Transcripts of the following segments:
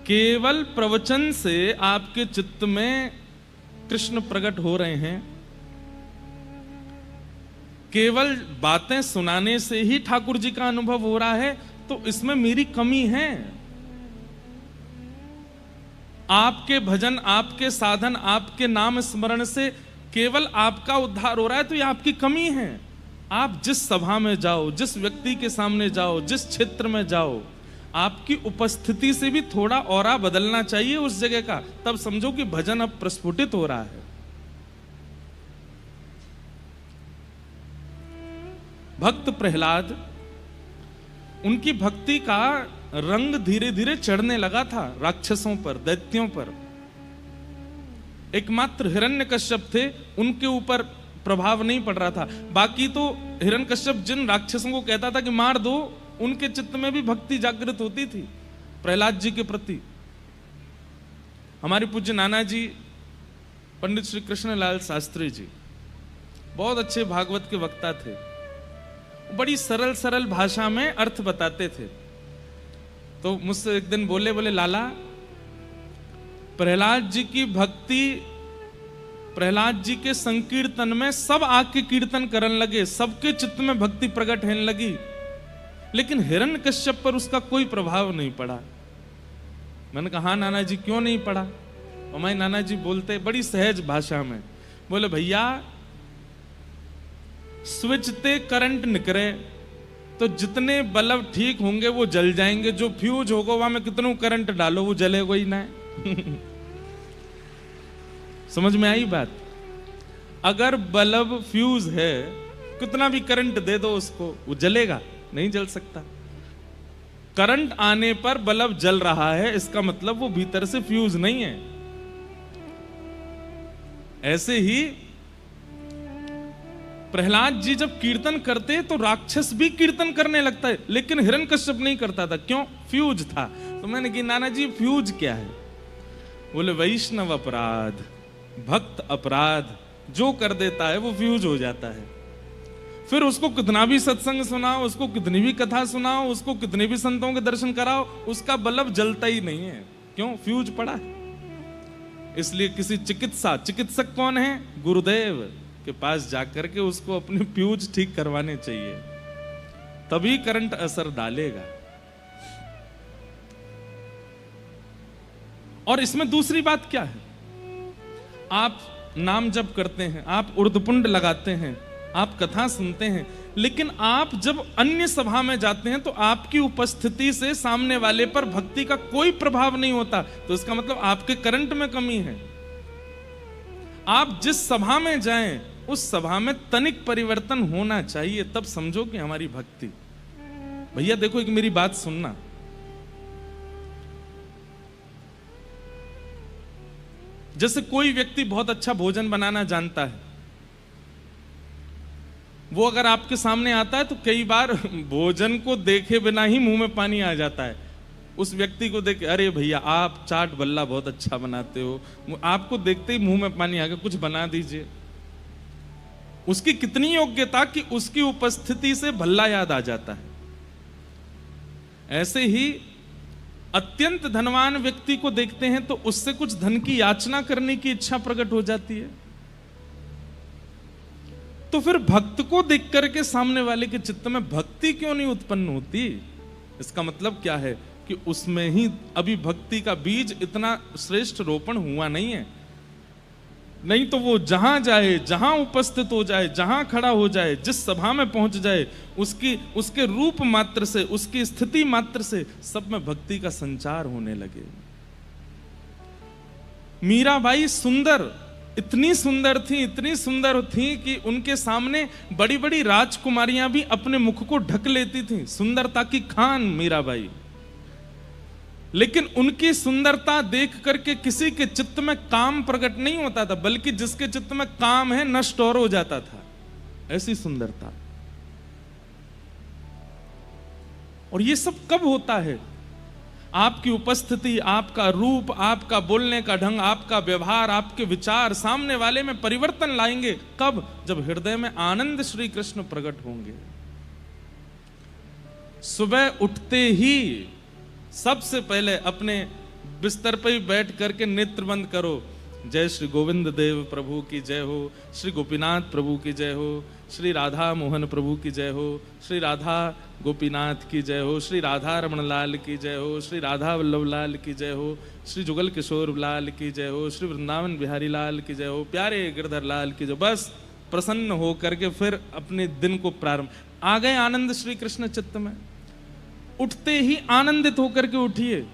केवल प्रवचन से आपके चित्त में कृष्ण प्रकट हो रहे हैं, केवल बातें सुनाने से ही ठाकुर जी का अनुभव हो रहा है, तो इसमें मेरी कमी है। आपके भजन, आपके साधन, आपके नाम स्मरण से केवल आपका उद्धार हो रहा है, तो ये आपकी कमी है। आप जिस सभा में जाओ, जिस व्यक्ति के सामने जाओ, जिस क्षेत्र में जाओ, आपकी उपस्थिति से भी थोड़ा औरा बदलना चाहिए उस जगह का, तब समझो कि भजन अब प्रस्फुटित हो रहा है। भक्त प्रहलाद, उनकी भक्ति का रंग धीरे धीरे चढ़ने लगा था राक्षसों पर, दैत्यों पर। एकमात्र हिरण्यकश्यप थे, उनके ऊपर प्रभाव नहीं पड़ रहा था। बाकी तो हिरण्यकश्यप जिन राक्षसों को कहता था कि मार दो, उनके चित्त में भी भक्ति जागृत होती थी प्रहलाद जी के प्रति। हमारे पूज्य नाना जी पंडित श्री कृष्णलाल शास्त्री जी बहुत अच्छे भागवत के वक्ता थे। बड़ी सरल सरल भाषा में अर्थ बताते थे। तो मुझसे एक दिन बोले लाला, प्रहलाद जी की भक्ति, प्रहलाद जी के संकीर्तन में सब आके कीर्तन करन लगे, सबके चित्त में भक्ति प्रकट होने लगी, लेकिन हिरण्यकश्यप पर उसका कोई प्रभाव नहीं पड़ा। मैंने कहा हाँ नाना जी, क्यों नहीं पड़ा? और मैं नाना जी बोलते बड़ी सहज भाषा में बोले, भैया स्विच ते करंट निकले तो जितने बल्ब ठीक होंगे वो जल जाएंगे, जो फ्यूज होगा वहां में कितना करंट डालो वो जलेगा ही ना। समझ में आई बात? अगर बल्ब फ्यूज है, कितना भी करंट दे दो उसको, वो जलेगा नहीं, जल सकता। करंट आने पर बल्ब जल रहा है, इसका मतलब वो भीतर से फ्यूज नहीं है। ऐसे ही प्रहलाद जी जब कीर्तन करते तो राक्षस भी कीर्तन करने लगता है, लेकिन हिरण्यकश्यप नहीं करता था। क्यों? फ्यूज था। तो मैंने कहा नाना जी फ्यूज क्या है? बोले वैष्णव अपराध, भक्त अपराध जो कर देता है वो फ्यूज हो जाता है। फिर उसको कितना भी सत्संग सुनाओ, उसको कितनी भी कथा सुनाओ, उसको कितने भी संतों के दर्शन कराओ, उसका बल्ब जलता ही नहीं है। क्यों? फ्यूज पड़ा है। इसलिए किसी चिकित्सक कौन है? गुरुदेव के पास जाकर के उसको अपने फ्यूज ठीक करवाने चाहिए, तभी करंट असर डालेगा। और इसमें दूसरी बात क्या है? आप नाम जप करते हैं, आप उर्दपुंड लगाते हैं, आप कथा सुनते हैं, लेकिन आप जब अन्य सभा में जाते हैं तो आपकी उपस्थिति से सामने वाले पर भक्ति का कोई प्रभाव नहीं होता, तो इसका मतलब आपके करंट में कमी है। आप जिस सभा में जाएं उस सभा में तनिक परिवर्तन होना चाहिए, तब समझो कि हमारी भक्ति। भैया देखो, एक मेरी बात सुनना। जैसे कोई व्यक्ति बहुत अच्छा भोजन बनाना जानता है, वो अगर आपके सामने आता है तो कई बार भोजन को देखे बिना ही मुंह में पानी आ जाता है। उस व्यक्ति को देख, अरे भैया आप चाट बल्ला बहुत अच्छा बनाते हो, आपको देखते ही मुंह में पानी आ गया, कुछ बना दीजिए। उसकी कितनी योग्यता कि उसकी उपस्थिति से भल्ला याद आ जाता है। ऐसे ही अत्यंत धनवान व्यक्ति को देखते हैं तो उससे कुछ धन की याचना करने की इच्छा प्रकट हो जाती है। तो फिर भक्त को देख करके सामने वाले के चित्त में भक्ति क्यों नहीं उत्पन्न होती? इसका मतलब क्या है कि उसमें ही अभी भक्ति का बीज इतना श्रेष्ठ रोपण हुआ नहीं है। नहीं तो वो जहां जाए, जहां उपस्थित हो जाए, जहां खड़ा हो जाए, जिस सभा में पहुंच जाए, उसके रूप मात्र से, उसकी स्थिति मात्र से सब में भक्ति का संचार होने लगे। मीराबाई सुंदर, इतनी सुंदर थी कि उनके सामने बड़ी बड़ी राजकुमारियां भी अपने मुख को ढक लेती थी। सुंदरता की खान मीराबाई। लेकिन उनकी सुंदरता देख करके किसी के चित्त में काम प्रकट नहीं होता था, बल्कि जिसके चित्त में काम है नष्ट और हो जाता था। ऐसी सुंदरता। और ये सब कब होता है? आपकी उपस्थिति, आपका रूप, आपका बोलने का ढंग, आपका व्यवहार, आपके विचार सामने वाले में परिवर्तन लाएंगे। कब? जब हृदय में आनंद श्री कृष्ण प्रकट होंगे। सुबह उठते ही सबसे पहले अपने बिस्तर पर ही बैठ करके नेत्र बंद करो, जय श्री गोविंद देव प्रभु की जय हो, श्री गोपीनाथ प्रभु की जय हो, श्री राधा मोहन प्रभु की जय हो, श्री राधा गोपीनाथ की जय हो, श्री राधा रमण लाल की जय हो, श्री राधा वल्लभ लाल की जय हो, श्री जुगल किशोर लाल की जय हो, श्री वृंदावन बिहारी लाल की जय हो, प्यारे गिरधर लाल की जय। बस प्रसन्न हो करके फिर अपने दिन को प्रारंभ। आ गए आनंद श्री कृष्ण चित्त में, उठते ही आनंदित होकर के उठिए,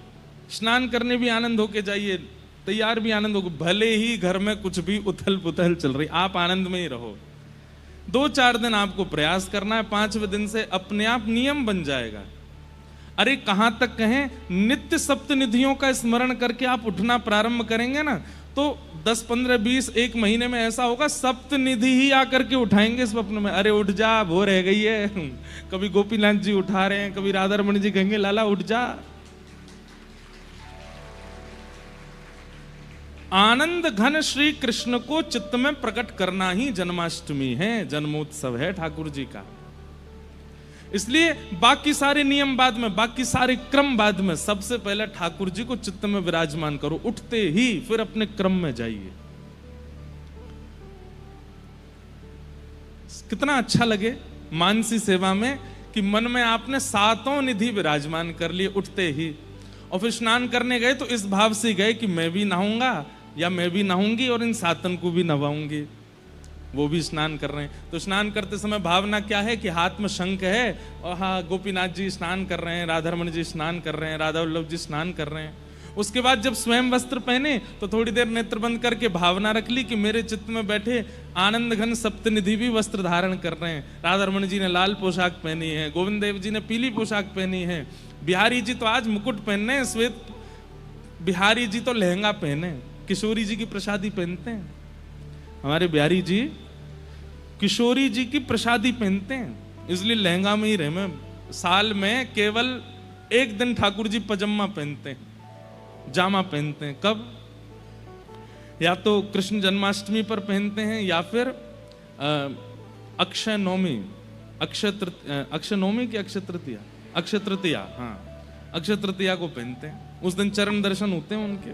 स्नान करने भी आनंद होके जाइए, तैयार भी आनंद होगा, भले ही घर में कुछ भी उथल पुथल चल रही, आप आनंद में ही रहो। 2-4 दिन आपको प्रयास करना है, 5वें दिन से अपने आप नियम बन जाएगा। अरे कहां तक कहें, नित्य सप्तनिधियों का स्मरण करके आप उठना प्रारंभ करेंगे ना, तो 10, 15, 20, 1 महीने में ऐसा होगा सप्तनिधि ही आकर के उठाएंगे स्वप्न में। अरे उठ जा, भोर रह गई है। कभी गोपीनाथ जी उठा रहे हैं, कभी राधा रमण जी कहेंगे लाला उठ जा। आनंद घन श्री कृष्ण को चित्त में प्रकट करना ही जन्माष्टमी है, जन्मोत्सव है ठाकुर जी का। इसलिए बाकी सारे नियम बाद में, बाकी सारे क्रम बाद में, सबसे पहले ठाकुर जी को चित्त में विराजमान करो, उठते ही फिर अपने क्रम में जाइए। कितना अच्छा लगे मानसी सेवा में कि मन में आपने 7 निधि विराजमान कर लिए उठते ही, और फिर स्नान करने गए तो इस भाव से गए कि मैं भी नहाऊंगा या मैं भी नहाऊंगी और इन 7 को भी नहवाऊंगी। वो भी स्नान कर रहे हैं, तो स्नान करते समय भावना क्या है कि हाथ में शंख है, और हाँ गोपीनाथ जी स्नान कर रहे हैं, राधा रमण जी स्नान कर रहे हैं, राधा वल्लभ जी स्नान कर रहे हैं। उसके बाद जब स्वयं वस्त्र पहने तो थोड़ी देर नेत्र बंद करके भावना रख ली कि मेरे चित्त में बैठे आनंद घन सप्तनिधि भी वस्त्र धारण कर रहे हैं। राधा रमण जी ने लाल पोशाक पहनी है, गोविंद देव जी ने पीली पोशाक पहनी है, बिहारी जी तो आज मुकुट पहनने हैं, श्वेत बिहारी जी तो लहंगा पहने, किशोरी जी की प्रसादी पहनते हैं। हमारे बिहारी जी किशोरी जी की प्रसादी पहनते हैं, इसलिए लहंगा में ही रहे। मैं साल में केवल 1 दिन ठाकुर जी पजामा पहनते हैं, जामा पहनते हैं। कब? या तो कृष्ण जन्माष्टमी पर पहनते हैं, या फिर अक्षय नवमी, अक्षय नवमी की अक्षय तृतीया, अक्षय तृतीया, हाँ अक्षय तृतीया को पहनते हैं। उस दिन चरण दर्शन होते हैं उनके,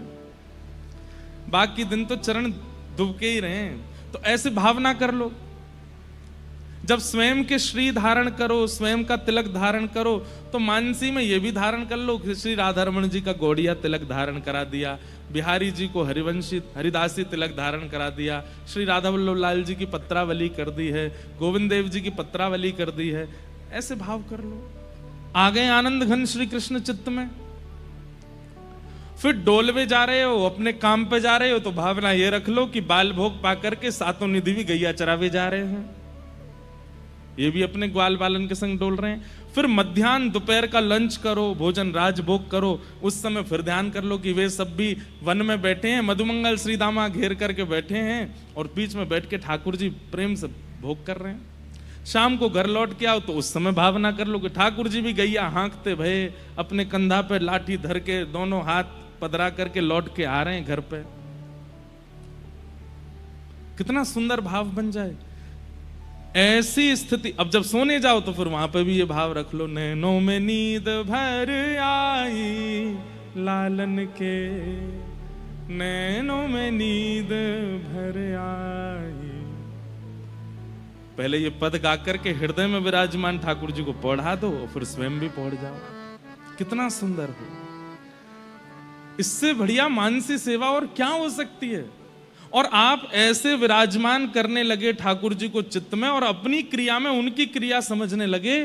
बाकी दिन तो चरण दुबके ही रहे हैं। तो ऐसे भावना कर लो, जब स्वयं के श्री धारण करो, स्वयं का तिलक धारण करो, तो मानसी में ये भी धारण कर लो कि श्री राधा रमण जी का गौड़िया तिलक धारण करा दिया, बिहारी जी को हरिवंशी हरिदासी तिलक धारण करा दिया, श्री राधा वल्लभ लाल जी की पत्रावली कर दी है, गोविंद देव जी की पत्रावली कर दी है। ऐसे भाव कर लो, आ गए आनंद घन श्री कृष्ण चित्त में। फिर डोलवे जा रहे हो, अपने काम पे जा रहे हो, तो भावना ये रख लो कि बाल भोग पा करके 7 निधि भी गैया चरावे जा रहे हैं, ये भी अपने ग्वाल बालन के संग डोल रहे हैं। फिर मध्याह्न दोपहर का लंच करो, भोजन राजभोग करो, उस समय फिर ध्यान कर लो कि वे सब भी वन में बैठे हैं, मधुमंगल श्री दामा घेर करके बैठे हैं, और बीच में बैठ के ठाकुर जी प्रेम से भोग कर रहे हैं। शाम को घर लौट के आओ तो उस समय भावना कर लो कि ठाकुर जी भी गैया हाँकते भये अपने कंधा पे लाठी धर के दोनों हाथ पदरा करके लौट के आ रहे हैं घर पे। कितना सुंदर भाव बन जाए ऐसी स्थिति। अब जब सोने जाओ तो फिर वहां पे भी ये भाव रख लो, नैनों में नींद भर आई लालन के, नैनों में नींद भर आई। पहले ये पद गा करके हृदय में विराजमान ठाकुर जी को पढ़ा दो, और फिर स्वयं भी पढ़ जाओ। कितना सुंदर हो। इससे बढ़िया मानसी सेवा और क्या हो सकती है। और आप ऐसे विराजमान करने लगे ठाकुर जी को चित्त में, और अपनी क्रिया में उनकी क्रिया समझने लगे,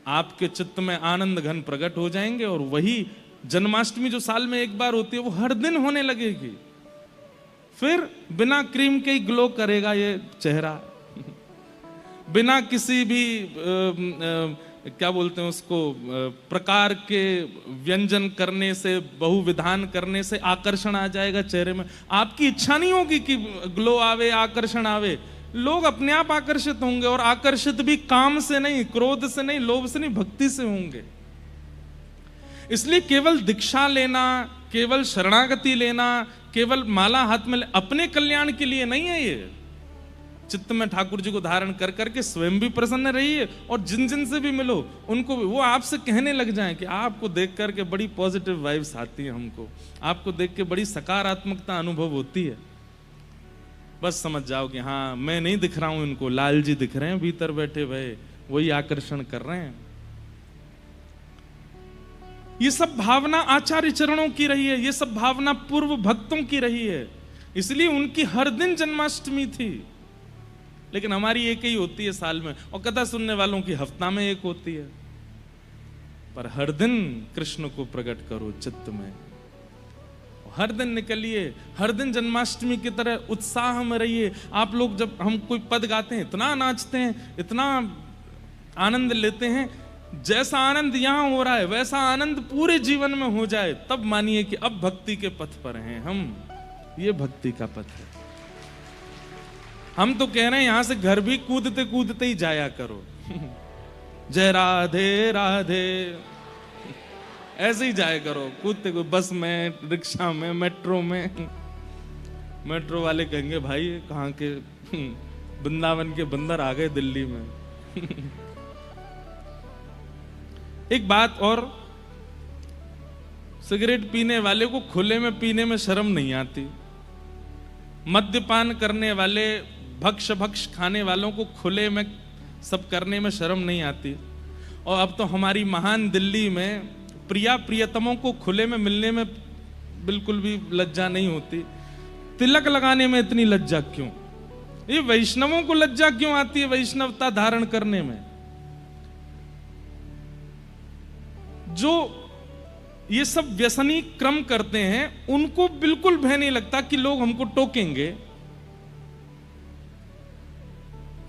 आपके चित्त में आनंद घन प्रकट हो जाएंगे। और वही जन्माष्टमी जो साल में एक बार होती है, वो हर दिन होने लगेगी। फिर बिना क्रीम के ही ग्लो करेगा ये चेहरा, बिना किसी भी क्या बोलते हैं उसको, प्रकार के व्यंजन करने से, बहुविधान करने से आकर्षण आ जाएगा चेहरे में। आपकी इच्छा नहीं होगी कि ग्लो आवे, आकर्षण आवे, लोग अपने आप आकर्षित होंगे। और आकर्षित भी काम से नहीं, क्रोध से नहीं, लोभ से नहीं, भक्ति से होंगे। इसलिए केवल दीक्षा लेना, केवल शरणागति लेना, केवल माला हाथ में अपने कल्याण के लिए नहीं है ये। चित्त में ठाकुर जी को धारण कर करके स्वयं भी प्रसन्न रहिए और जिन जिन से भी मिलो उनको भी वो आपसे कहने लग जाएं कि आपको देख करके बड़ी पॉजिटिव वाइब्स आती है, हमको आपको देख के बड़ी सकारात्मकता अनुभव होती है। बस समझ जाओ कि हाँ, मैं नहीं दिख रहा हूं इनको, लाल जी दिख रहे हैं भीतर बैठे हुए, वही आकर्षण कर रहे हैं। ये सब भावना आचार्य चरणों की रही है, ये सब भावना पूर्व भक्तों की रही है, इसलिए उनकी हर दिन जन्माष्टमी थी। लेकिन हमारी एक ही होती है साल में, और कथा सुनने वालों की हफ्ता में एक होती है। पर हर दिन कृष्ण को प्रकट करो चित्त में, हर दिन निकलिए, हर दिन जन्माष्टमी की तरह उत्साह में रहिए। आप लोग जब हम कोई पद गाते हैं इतना नाचते हैं, इतना आनंद लेते हैं, जैसा आनंद यहां हो रहा है वैसा आनंद पूरे जीवन में हो जाए, तब मानिए कि अब भक्ति के पथ पर हैं हम। ये भक्ति का पथ है। हम तो कह रहे हैं यहां से घर भी कूदते कूदते ही जाया करो जय राधे राधे, ऐसे ही जाया करो कूदते को, बस में, रिक्शा में, मेट्रो में। मेट्रो वाले कहेंगे भाई कहाँ के वृंदावन के बंदर आ गए दिल्ली में एक बात और, सिगरेट पीने वाले को खुले में पीने में शर्म नहीं आती, मद्यपान करने वाले, भक्ष खाने वालों को खुले में सब करने में शर्म नहीं आती। और अब तो हमारी महान दिल्ली में प्रिया प्रियतमों को खुले में मिलने में बिल्कुल भी लज्जा नहीं होती। तिलक लगाने में इतनी लज्जा क्यों? ये वैष्णवों को लज्जा क्यों आती है वैष्णवता धारण करने में? जो ये सब व्यसनी क्रम करते हैं उनको बिल्कुल भय नहीं लगता कि लोग हमको टोकेंगे,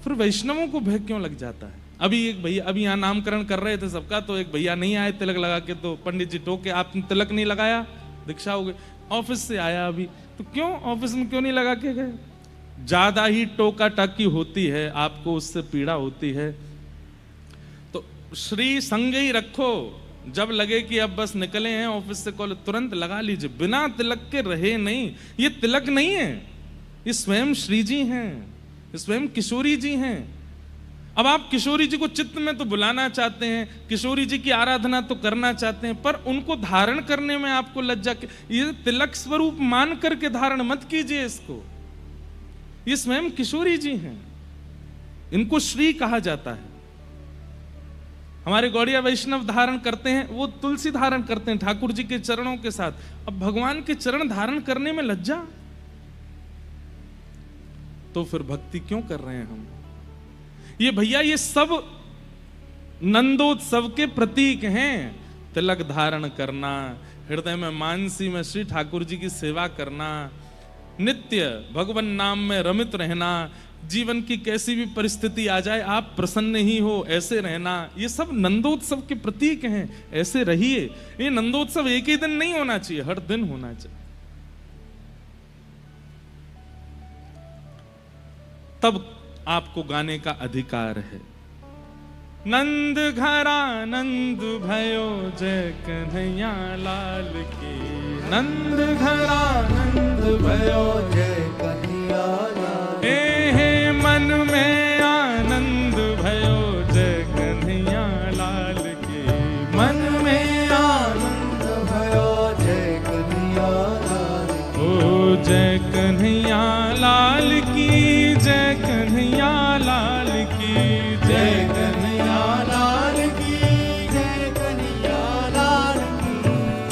फिर वैष्णवों को भय क्यों लग जाता है? अभी एक भैया, अभी यहाँ नामकरण कर रहे थे सबका, तो एक भैया नहीं आए तिलक लगा के, तो पंडित जी टोके, आपने तिलक नहीं लगाया, दीक्षा हो गई। ऑफिस से आया अभी, तो क्यों ऑफिस में क्यों नहीं लगा के गए? ज्यादा ही टोका टाकी होती है, आपको उससे पीड़ा होती है, तो श्री संग ही रखो। जब लगे कि अब बस निकले हैं ऑफिस से कॉलेज, तुरंत लगा लीजिए, बिना तिलक के रहे नहीं। ये तिलक नहीं है, ये स्वयं श्री जी हैं, स्वयं किशोरी जी हैं। अब आप किशोरी जी को चित्त में तो बुलाना चाहते हैं, किशोरी जी की आराधना तो करना चाहते हैं, पर उनको धारण करने में आपको लज्जा। ये तिलक स्वरूप मान करके धारण मत कीजिए इसको। ये स्वयं किशोरी जी हैं, इनको श्री कहा जाता है। हमारे गौड़िया वैष्णव धारण करते हैं, वो तुलसी धारण करते हैं ठाकुर जी के चरणों के साथ। अब भगवान के चरण धारण करने में लज्जा, तो फिर भक्ति क्यों कर रहे हैं हम? ये भैया ये सब नंदोत्सव के प्रतीक हैं। तिलक धारण करना, हृदय में मानसी में श्री ठाकुर जी की सेवा करना, नित्य भगवान नाम में रमित रहना, जीवन की कैसी भी परिस्थिति आ जाए आप प्रसन्न ही हो ऐसे रहना, ये सब नंदोत्सव के प्रतीक हैं। ऐसे रहिए। ये नंदोत्सव एक ही दिन नहीं होना चाहिए, हर दिन होना चाहिए। तब आपको गाने का अधिकार है। नंद घरा नंद भयो जय कन्हैया लाल की, नंद घरा नंद भयो जय कन्हैया लाल। हे मन में आनंद भयो जय कन्हैया लाल की, मन में आनंद भयो जय कन्हैया लाल की। ओ जय कन्हैया लाल की, जय कन्हैया लाल की, जय कन्हैया लाल की, जय कन्हैया लाल की,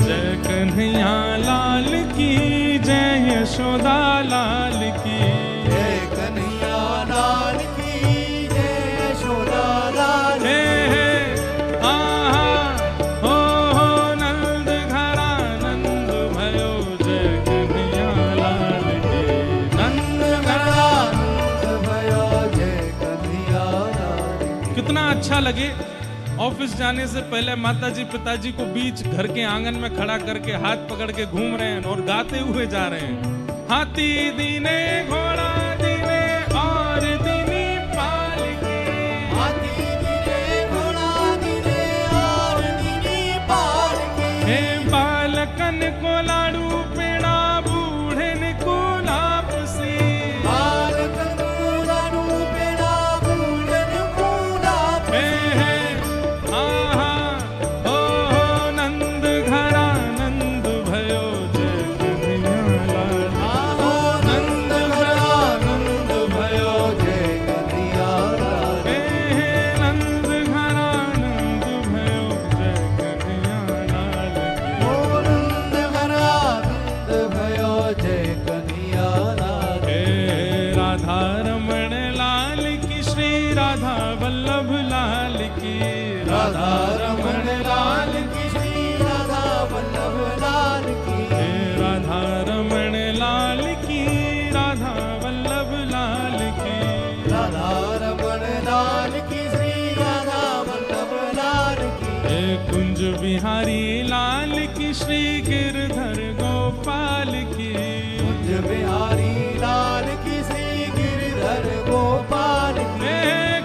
जय कन्हैया लाल की, जय यशोदा लाल की, जय कन्हैया लाल की, जय यशोदा लाल की। नंद घरा नंद भयो जय कन्हैया लाल की, नंद घरा नंद भयो जय कन्हैया लाल की। कितना अच्छा लगे ऑफिस जाने से पहले माताजी पिताजी को बीच घर के आंगन में खड़ा करके हाथ पकड़ के घूम रहे हैं और गाते हुए जा रहे हैं। हाथी दीने घोड़ा दीने और दीनी पालकी, हाथी दीने घोड़ा दीने और दीनी पालकी। हे बालकन को लाडू पेड़ा, बूढ़े को लापसी, बालकन को लाडू लाल की, कुंज बिहारी लाल की, श्री गिरधर गोपाल की,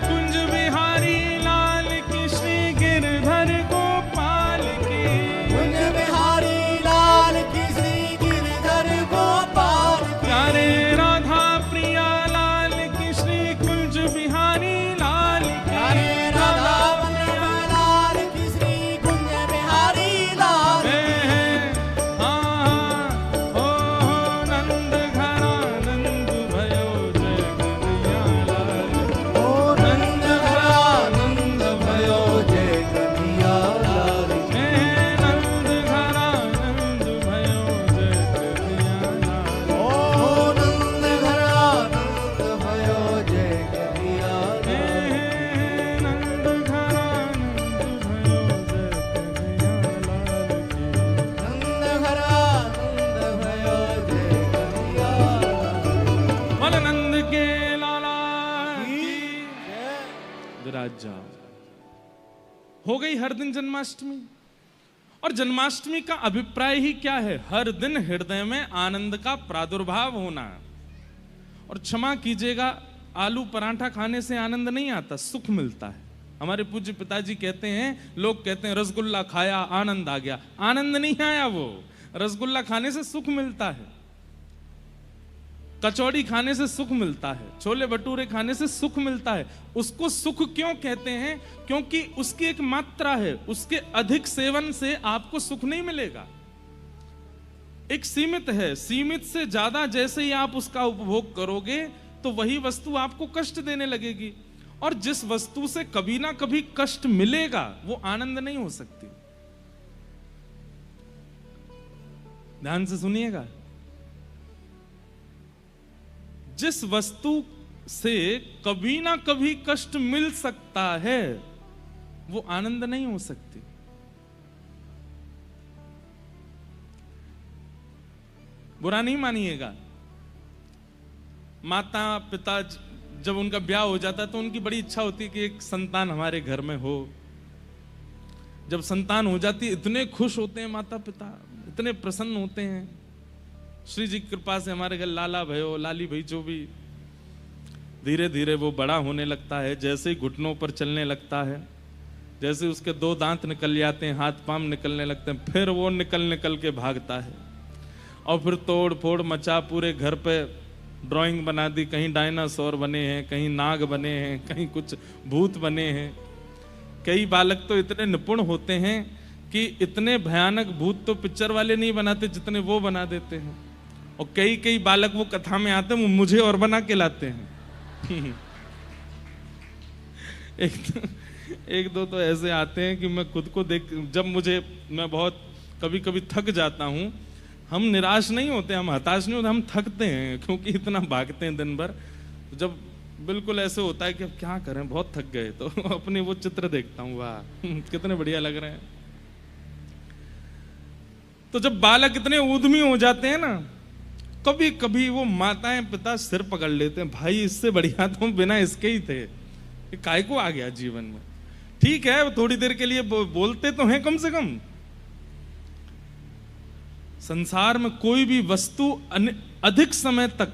कुंज बिहारी लाल की, श्री गिरधर गोपाल की, कुंज बिहारी लाल की, श्री गिरधर गोपाल की, प्यारे राधा प्रिया लाल की, श्री कुंज बिहारी लाल की, प्यारे राधा प्रिया लाल की, श्री कुंज बिहारी लाल नंद घरा नंद भयो जय कन्हैया लाल, ओ नंद घरा नंद भयो जय कन्हैया लाल की, नंद घरा नंद भयो जय कन्हैया लाल, ओ नंद घरा नंद भयो जय कन्हैया लाल, नंद घरा नंद भयो जय कन्हैया लाल की। नंद घरा नंद भयो जय कन्हैया लाल बोल नंद के लाला की की जय। विराज जाओ। हो गई हर दिन जन्माष्टमी। और जन्माष्टमी का अभिप्राय ही क्या है? हर दिन हृदय में आनंद का प्रादुर्भाव होना। और क्षमा कीजिएगा, आलू पराठा खाने से आनंद नहीं आता, सुख मिलता है। हमारे पूज्य पिताजी कहते हैं, लोग कहते हैं रसगुल्ला खाया आनंद आ गया। आनंद नहीं आया, वो रसगुल्ला खाने से सुख मिलता है, कचौड़ी खाने से सुख मिलता है, छोले भटूरे खाने से सुख मिलता है। उसको सुख क्यों कहते हैं? क्योंकि उसकी एक मात्रा है, उसके अधिक सेवन से आपको सुख नहीं मिलेगा। एक सीमित है, सीमित से ज्यादा जैसे ही आप उसका उपभोग करोगे तो वही वस्तु आपको कष्ट देने लगेगी। और जिस वस्तु से कभी ना कभी कष्ट मिलेगा वो आनंद नहीं हो सकती। ध्यान से सुनिएगा, जिस वस्तु से कभी ना कभी कष्ट मिल सकता है वो आनंद नहीं हो सकती। बुरा नहीं मानिएगा, माता पिता जब उनका ब्याह हो जाता है तो उनकी बड़ी इच्छा होती है कि एक संतान हमारे घर में हो। जब संतान हो जाती है इतने खुश होते हैं माता पिता, इतने प्रसन्न होते हैं। श्री जी की कृपा से हमारे घर लाला भयो लाली भाई जो भी, धीरे धीरे वो बड़ा होने लगता है। जैसे ही घुटनों पर चलने लगता है, जैसे उसके 2 दांत निकल जाते हैं, हाथ पांव निकलने लगते हैं, फिर वो निकल के भागता है। और फिर तोड़ फोड़ मचा, पूरे घर पे ड्राइंग बना दी, कहीं डायनासोर बने हैं, कहीं नाग बने हैं, कहीं कुछ भूत बने हैं। कई बालक तो इतने निपुण होते हैं कि इतने भयानक भूत तो पिक्चर वाले नहीं बनाते जितने वो बना देते हैं। और कई बालक वो कथा में आते हैं, वो मुझे और बना के लाते हैं। एक दो तो ऐसे आते हैं कि मैं खुद को देख, जब मैं बहुत कभी थक जाता हूं। हम निराश नहीं होते, हम हताश नहीं होते, हम थकते हैं क्योंकि इतना भागते हैं दिन भर। जब बिल्कुल ऐसे होता है कि अब क्या करें, बहुत थक गए, तो अपने वो चित्र देखता हूँ, वाह कितने बढ़िया लग रहे हैं। तो जब बालक इतने उद्यमी हो जाते हैं ना, कभी कभी वो माताएं पिता सिर पकड़ लेते हैं, भाई इससे बढ़िया तो बिना इसके ही थे, काय को आ गया जीवन में। ठीक है, थोड़ी देर के लिए बोलते तो हैं कम से कम। संसार में कोई भी वस्तु अधिक समय तक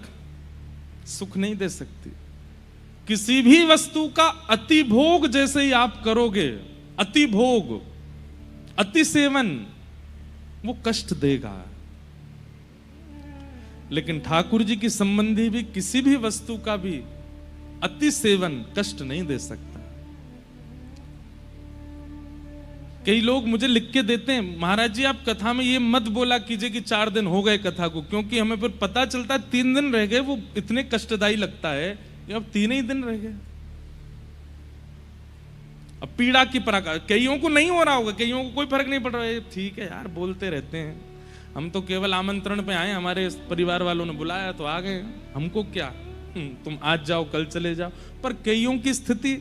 सुख नहीं दे सकती। किसी भी वस्तु का अति भोग जैसे ही आप करोगे, अति भोग, अति सेवन, वो कष्ट देगा। लेकिन ठाकुर जी की संबंधी भी किसी भी वस्तु का भी अति सेवन कष्ट नहीं दे सकता। कई लोग मुझे लिख के देते हैं, महाराज जी आप कथा में ये मत बोला कीजिए कि 4 दिन हो गए कथा को, क्योंकि हमें फिर पता चलता है 3 दिन रह गए, वो इतने कष्टदायी लगता है कि अब 3 ही दिन रह गए। अब पीड़ा की पराकाष्ठा, कईयों को नहीं हो रहा होगा, कईयों को कोई फर्क नहीं पड़ रहा है, ठीक है यार बोलते रहते हैं, हम तो केवल आमंत्रण पे आए, हमारे परिवार वालों ने बुलाया तो आ गए, हमको क्या, तुम आज जाओ कल चले जाओ। पर कईयों की स्थिति,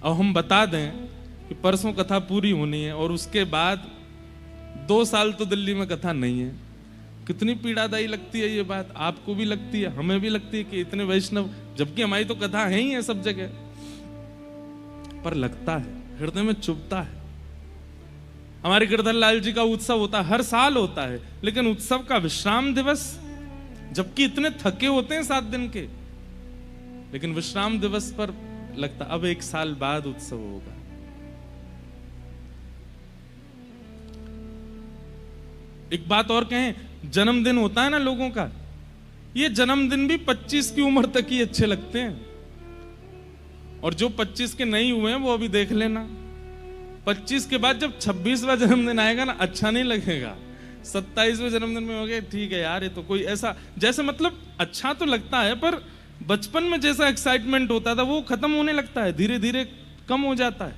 और हम बता दें कि परसों कथा पूरी होनी है और उसके बाद 2 साल तो दिल्ली में कथा नहीं है। कितनी पीड़ादायी लगती है ये बात, आपको भी लगती है, हमें भी लगती है कि इतने वैष्णव, जबकि हमारी तो कथा है ही है सब जगह, पर लगता है, हृदय में चुभता है। हमारे गिरधर लाल जी का उत्सव होता है, हर साल होता है, लेकिन उत्सव का विश्राम दिवस, जबकि इतने थके होते हैं 7 दिन के, लेकिन विश्राम दिवस पर लगता अब 1 साल बाद उत्सव होगा। एक बात और कहें, जन्मदिन होता है ना लोगों का, ये जन्मदिन भी 25 की उम्र तक ही अच्छे लगते हैं, और जो 25 के नहीं हुए हैं वो अभी देख लेना, 25 के बाद जब 26वां जन्मदिन आएगा ना, अच्छा नहीं लगेगा। 27वें जन्मदिन में हो गए, ठीक है यार, ये तो कोई ऐसा, जैसे मतलब अच्छा तो लगता है, पर बचपन में जैसा एक्साइटमेंट होता था वो खत्म होने लगता है, धीरे धीरे कम हो जाता है।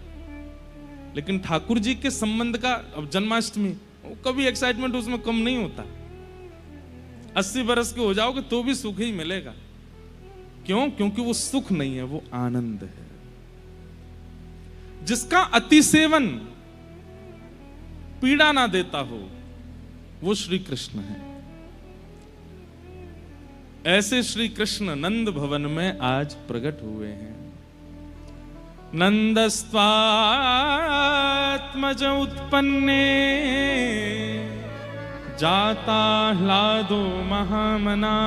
लेकिन ठाकुर जी के संबंध का, अब जन्माष्टमी, कभी एक्साइटमेंट उसमें कम नहीं होता। 80 बरस के हो जाओगे तो भी सुख ही मिलेगा। क्यों? क्योंकि वो सुख नहीं है, वो आनंद है, जिसका अति सेवन पीड़ा ना देता हो, वो श्री कृष्ण है। ऐसे श्री कृष्ण नंद भवन में आज प्रकट हुए हैं। नंदस्त्वात्मज उत्पन्ने जाता ह्लादो महामना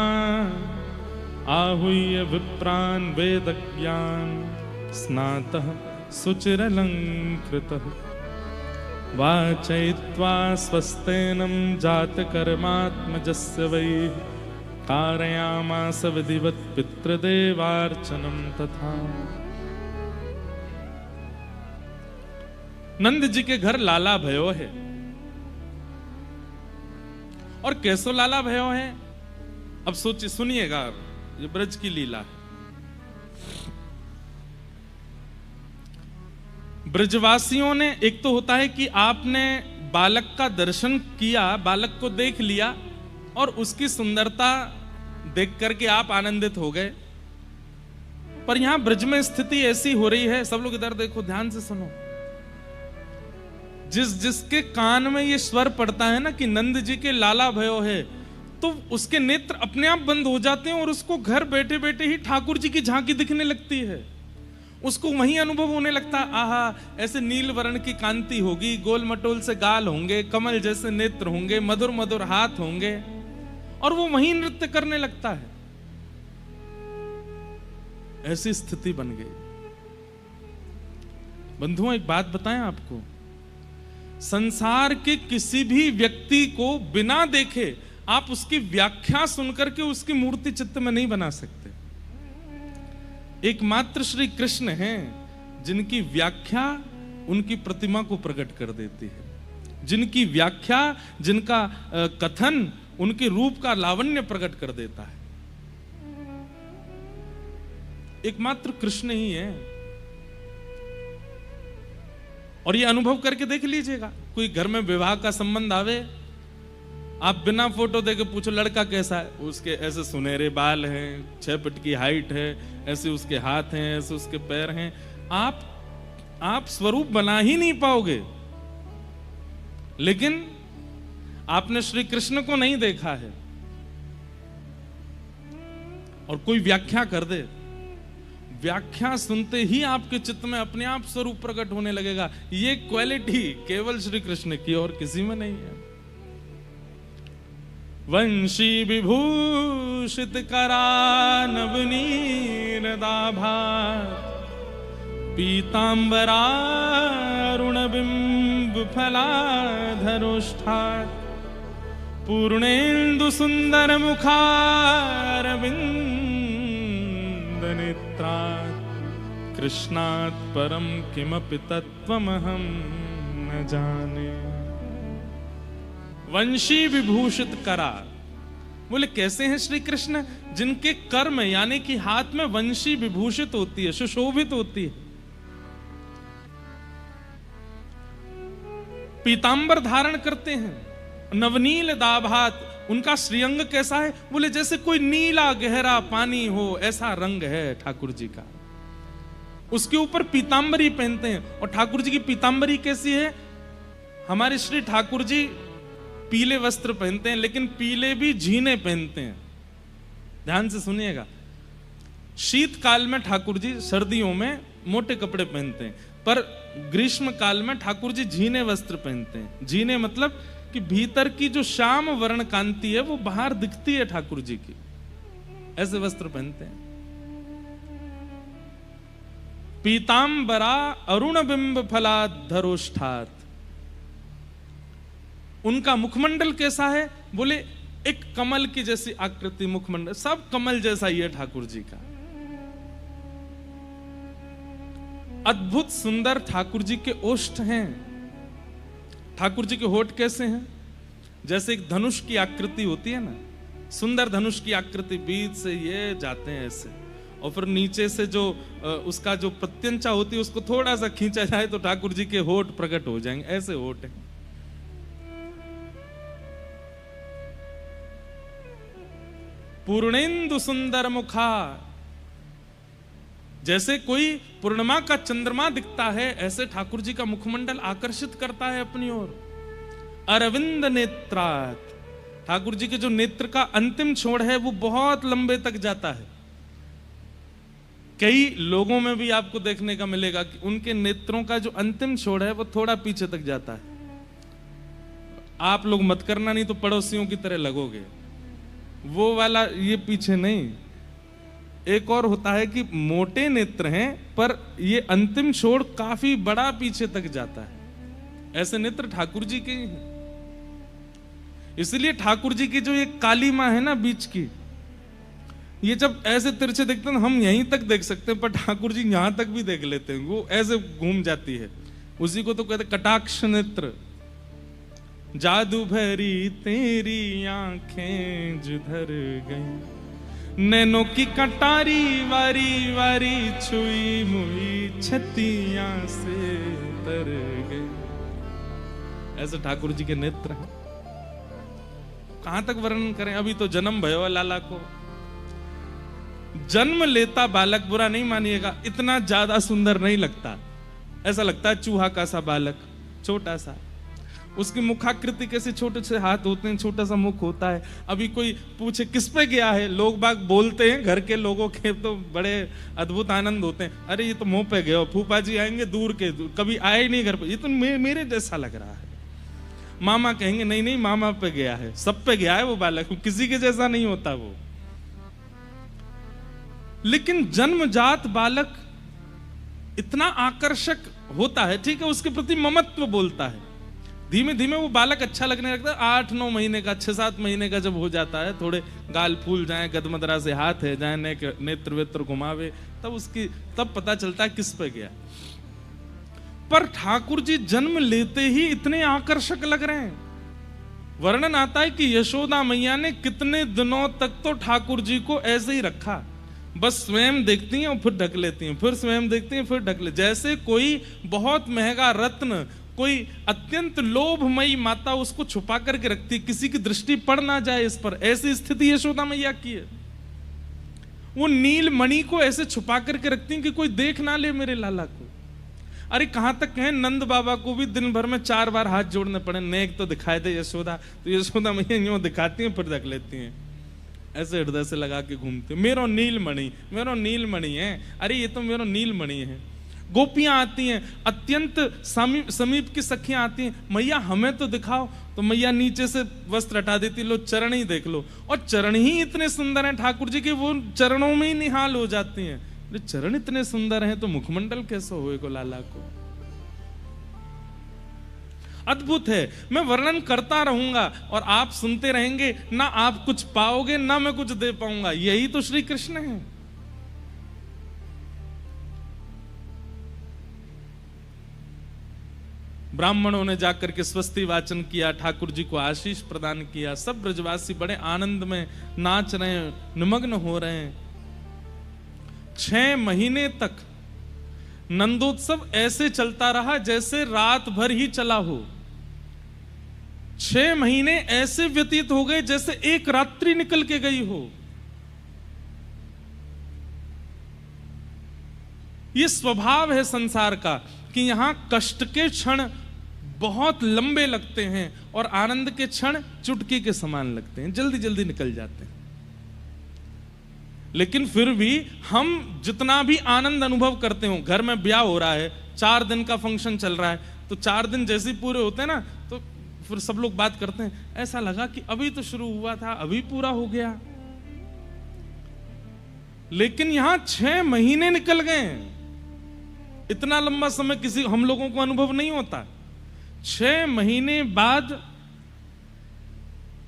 आहूय विप्रान वेदज्ञान स्नातः सुचिरलंकृतः वाचयित्वा स्वस्तेनं जातकर्मात्मजस्य वै कारयामास विधिवत् पितृदेवार्चनं तथा। नंद जी के घर लाला भयो है, और कैसो लाला भयो है, अब सोचिए, सुनिएगा, ये ब्रज की लीला है। ब्रजवासियों ने, एक तो होता है कि आपने बालक का दर्शन किया, बालक को देख लिया और उसकी सुंदरता देख करके आप आनंदित हो गए, पर यहां ब्रज में स्थिति ऐसी हो रही है, सब लोग इधर देखो, ध्यान से सुनो, जिसके कान में ये स्वर पड़ता है ना कि नंद जी के लाला भयो है, तो उसके नेत्र अपने आप बंद हो जाते हैं और उसको घर बैठे बैठे ही ठाकुर जी की झांकी दिखने लगती है। उसको वही अनुभव होने लगता, आहा, ऐसे नील वर्ण की कांति होगी, गोल मटोल से गाल होंगे, कमल जैसे नेत्र होंगे, मधुर मधुर हाथ होंगे, और वो वही नृत्य करने लगता है। ऐसी स्थिति बन गई। बंधुओं, एक बात बताएं आपको, संसार के किसी भी व्यक्ति को बिना देखे आप उसकी व्याख्या सुनकर के उसकी मूर्ति चित्त में नहीं बना सकते। एकमात्र श्री कृष्ण हैं जिनकी व्याख्या उनकी प्रतिमा को प्रकट कर देती है, जिनकी व्याख्या, जिनका कथन उनके रूप का लावण्य प्रकट कर देता है। एकमात्र कृष्ण ही है। और ये अनुभव करके देख लीजिएगा, कोई घर में विवाह का संबंध आवे, आप बिना फोटो देके पूछो लड़का कैसा है, उसके ऐसे सुनहरे बाल हैं, 6 फीट की हाइट है, ऐसे उसके हाथ हैं, ऐसे उसके पैर हैं, आप स्वरूप बना ही नहीं पाओगे। लेकिन आपने श्री कृष्ण को नहीं देखा है, और कोई व्याख्या कर दे, व्याख्या सुनते ही आपके चित्त में अपने आप स्वरूप प्रकट होने लगेगा। ये क्वालिटी केवल श्री कृष्ण की और किसी में नहीं है। वंशी विभूषित करा नवनीरदाभा पीतांबरारुण बिंब फलाधरोष्ठात् पूर्णेन्दु सुंदर मुखारविंद नेत्रात् कृष्णात् परम किमपि तत्त्वमहं न जाने। वंशी विभूषित करा, बोले कैसे हैं श्री कृष्ण, जिनके कर्म यानी कि हाथ में वंशी विभूषित होती है, सुशोभित होती है, पीतांबर धारण करते हैं, नवनील दाभात, उनका श्रीअंग कैसा है, बोले जैसे कोई नीला गहरा पानी हो ऐसा रंग है ठाकुर जी का। उसके ऊपर पीतांबरी पहनते हैं, और ठाकुर जी की पीतांबरी कैसी है, हमारे श्री ठाकुर जी पीले वस्त्र पहनते हैं, लेकिन पीले भी झीने पहनते हैं। ध्यान से सुनिएगा, शीतकाल में ठाकुर जी सर्दियों में मोटे कपड़े पहनते हैं, पर ग्रीष्म काल में ठाकुर जी झीने वस्त्र पहनते हैं। झीने मतलब कि भीतर की जो श्याम वर्ण कांति है वो बाहर दिखती है ठाकुर जी की, ऐसे वस्त्र पहनते हैं। पीतांबरा अरुण बिंब फलाधरोष्ठात। उनका मुखमंडल कैसा है? बोले एक कमल की जैसी आकृति मुखमंडल, सब कमल जैसा ही है ठाकुर जी का। अद्भुत सुंदर ठाकुर जी के ओष्ठ हैं। ठाकुर जी के होठ कैसे हैं? जैसे एक धनुष की आकृति होती है ना, सुंदर धनुष की आकृति, बीच से ये जाते हैं ऐसे, और फिर नीचे से जो उसका जो प्रत्यंचा होती है उसको थोड़ा सा खींचा जाए तो ठाकुर जी के होठ प्रकट हो जाएंगे, ऐसे होठ हैं। पूर्णेंदु सुंदर मुखा। जैसे कोई पूर्णिमा का चंद्रमा दिखता है, ऐसे ठाकुर जी का मुखमंडल आकर्षित करता है अपनी ओर। अरविंद नेत्रात। ठाकुर जी के जो नेत्र का अंतिम छोर है वो बहुत लंबे तक जाता है। कई लोगों में भी आपको देखने का मिलेगा कि उनके नेत्रों का जो अंतिम छोर है वो थोड़ा पीछे तक जाता है। आप लोग मत करना, नहीं तो पड़ोसियों की तरह लगोगे। वो वाला ये पीछे नहीं। एक और होता है कि मोटे नेत्र हैं पर ये अंतिम छोर काफी बड़ा पीछे तक जाता है। ऐसे नेत्र ठाकुर जी के ही हैं। इसलिए ठाकुर जी की जो ये काली मां है ना बीच की, ये जब ऐसे तिरछे देखते हैं हम यहीं तक देख सकते हैं, पर ठाकुर जी यहां तक भी देख लेते हैं, वो ऐसे घूम जाती है। उसी को तो कहते कटाक्ष नेत्र। जादू भरी तेरी आंखें जिधर गई, नैनों की कटारी वारी वारी छुई मुई छतियां से तर गई। ऐसे ठाकुर जी के नेत्र हैं। कहां तक वर्णन करें, अभी तो जन्म भयो लाला को। जन्म लेता बालक, बुरा नहीं मानिएगा, इतना ज्यादा सुंदर नहीं लगता। ऐसा लगता है चूहा का सा बालक, छोटा सा। उसकी मुखाकृति कैसे, छोटे से हाथ होते हैं, छोटा सा मुख होता है। अभी कोई पूछे किस पे गया है, लोग बाग बोलते हैं, घर के लोगों के तो बड़े अद्भुत आनंद होते हैं। अरे ये तो मुंह पे गया, फूफा जी आएंगे दूर के, कभी आए नहीं घर पे, ये तो मेरे जैसा लग रहा है। मामा कहेंगे नहीं नहीं मामा पे गया है, सब पे गया है वो बालक, किसी के जैसा नहीं होता वो। लेकिन जन्मजात बालक इतना आकर्षक होता है, ठीक है, उसके प्रति ममत्व बोलता है। धीमे धीमे वो बालक अच्छा लगने लगता है। 8-9 महीने का, 6-7 महीने का जब हो जाता है, थोड़े गाल फूल जाए, गदमदरा से हाथ है जाए, नेत्र वेत्र घुमावे, तब पता चलता है किस पे गया। पर ठाकुर जी जन्म लेते ही इतने आकर्षक लग रहे हैं। वर्णन आता है कि यशोदा मैया ने कितने दिनों तक तो ठाकुर जी को ऐसे ही रखा, बस स्वयं देखती हैं और फिर ढक लेती हैं, फिर स्वयं देखती हैं फिर ढक ले, जैसे कोई बहुत महंगा रत्न, कोई अत्यंत लोभमयी माता उसको छुपा करके रखती है, किसी की दृष्टि पड़ ना जाए इस पर। ऐसी स्थिति यशोदा मैया की है। वो नील मणि को ऐसे छुपा करके रखती हैं कि कोई देख ना ले मेरे लाला को। अरे कहां तक कहें, नंद बाबा को भी दिन भर में 4 बार हाथ जोड़ने पड़े, नेक तो दिखाए दे यशोदा, तो यशोदा मैया यूं दिखाती हैं फिर रख लेती हैं, ऐसे हृदय से लगा के घूमते, मेरो नीलमणि, मेरो नीलमणि है, अरे ये तो मेरो नीलमणि है। गोपियां आती हैं, अत्यंत समीप की सखियां आती हैं, मैया हमें तो दिखाओ, तो मैया नीचे से वस्त्र हटा देती, लो चरण ही देख लो। और चरण ही इतने सुंदर हैं ठाकुर जी के, वो चरणों में ही निहाल हो जाती हैं। चरण इतने सुंदर हैं तो मुखमंडल कैसे होएगा लाला को। अद्भुत है। मैं वर्णन करता रहूंगा और आप सुनते रहेंगे, ना आप कुछ पाओगे ना मैं कुछ दे पाऊंगा। यही तो श्री कृष्ण है। ब्राह्मणों ने जाकर के स्वस्ति वाचन किया, ठाकुर जी को आशीष प्रदान किया। सब ब्रजवासी बड़े आनंद में नाच रहे हैं, निमग्न हो रहे हैं। 6 महीने तक नंदोत्सव ऐसे चलता रहा जैसे रात भर ही चला हो। 6 महीने ऐसे व्यतीत हो गए जैसे एक रात्रि निकल के गई हो। यह स्वभाव है संसार का कि यहां कष्ट के क्षण बहुत लंबे लगते हैं और आनंद के क्षण चुटकी के समान लगते हैं, जल्दी जल्दी निकल जाते हैं। लेकिन फिर भी हम जितना भी आनंद अनुभव करते हो, घर में ब्याह हो रहा है, 4 दिन का फंक्शन चल रहा है, तो 4 दिन जैसे ही पूरे होते हैं ना, तो फिर सब लोग बात करते हैं, ऐसा लगा कि अभी तो शुरू हुआ था, अभी पूरा हो गया। लेकिन यहां 6 महीने निकल गए। इतना लंबा समय किसी हम लोगों को अनुभव नहीं होता। 6 महीने बाद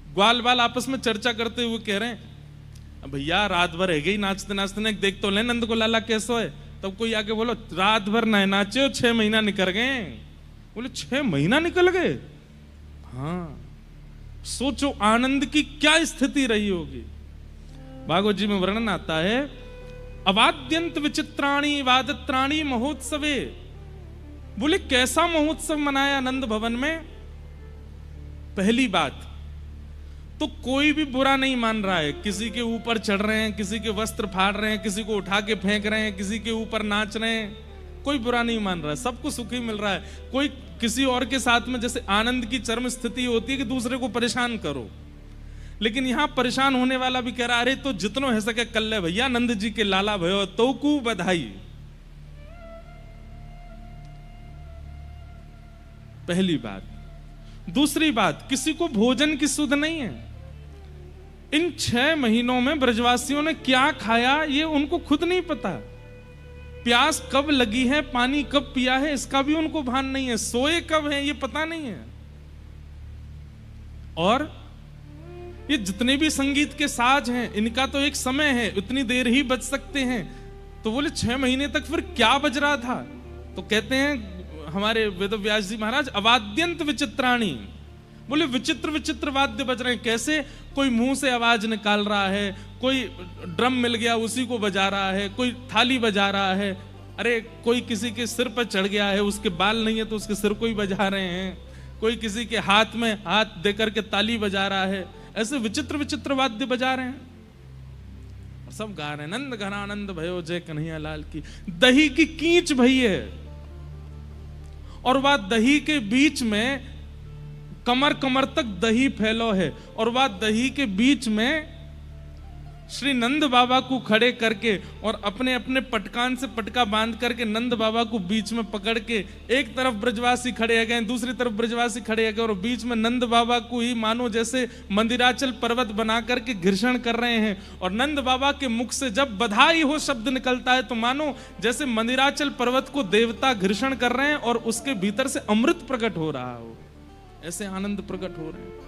ग्वाल बाल आपस में चर्चा करते हुए कह रहे हैं, भैया रात भर है गई नाचते नाचते, देख तो ले नंद को लाला कैसो है। तब कोई आके बोलो रात भर ना नाचे, 6 महीना निकल गए। बोले 6 महीना निकल गए? हाँ, सोचो आनंद की क्या स्थिति रही होगी। भागवत जी में वर्णन आता है, अवाद्यंत विचित्राणी वादत्राणी महोत्सवे। बोले कैसा महोत्सव मनाया आनंद भवन में? पहली बात तो कोई भी बुरा नहीं मान रहा है, किसी के ऊपर चढ़ रहे हैं, किसी के वस्त्र फाड़ रहे हैं, किसी को उठा के फेंक रहे हैं, किसी के ऊपर नाच रहे हैं, कोई बुरा नहीं मान रहा है, सबको सुखी मिल रहा है। कोई किसी और के साथ में, जैसे आनंद की चरम स्थिति होती है कि दूसरे को परेशान करो, लेकिन यहां परेशान होने वाला भी कह रहा, अरे तो जितनो है सके कल ले भैया, नंद जी के लाला भयो तो कु बधाई। पहली बात। दूसरी बात, किसी को भोजन की सुध नहीं है। इन 6 महीनों में ब्रजवासियों ने क्या खाया ये उनको खुद नहीं पता। प्यास कब लगी है, पानी कब पिया है, इसका भी उनको भान नहीं है। सोए कब है ये पता नहीं है। और ये जितने भी संगीत के साज हैं, इनका तो एक समय है, उतनी देर ही बज सकते हैं। तो बोले 6 महीने तक फिर क्या बज रहा था? तो कहते हैं हमारे वेद व्यास जी महाराज, अवाद्यंत विचित्राणी। बोले विचित्र विचित्र वाद्य बज रहे हैं। कैसे? कोई मुंह से आवाज निकाल रहा है, कोई ड्रम मिल गया उसी को बजा रहा है, कोई थाली बजा रहा है, अरे कोई किसी के सिर पर चढ़ गया है, उसके बाल नहीं है तो उसके सिर को ही बजा रहे हैं, कोई किसी के हाथ में हाथ देकर के ताली बजा रहा है। ऐसे विचित्र विचित्र वाद्य बजा रहे हैं और सब गा रहे हैं, नंद घनानंद भयो जय कन्हैया लाल की। दही की कीच भई है, और वह दही के बीच में कमर कमर तक दही फैलो है, और वह दही के बीच में श्री नंद बाबा को खड़े करके और अपने अपने पटकान से पटका बांध करके नंद बाबा को बीच में पकड़ के, एक तरफ ब्रजवासी खड़े है गए, दूसरी तरफ ब्रजवासी खड़े है गए, और बीच में नंद बाबा को ही मानो जैसे मंदिराचल पर्वत बना करके घर्षण कर रहे हैं। और नंद बाबा के मुख से जब बधाई हो शब्द निकलता है तो मानो जैसे मंदिराचल पर्वत को देवता घर्षण कर रहे हैं और उसके भीतर से अमृत प्रकट हो रहा हो, ऐसे आनंद प्रकट हो रहे हैं।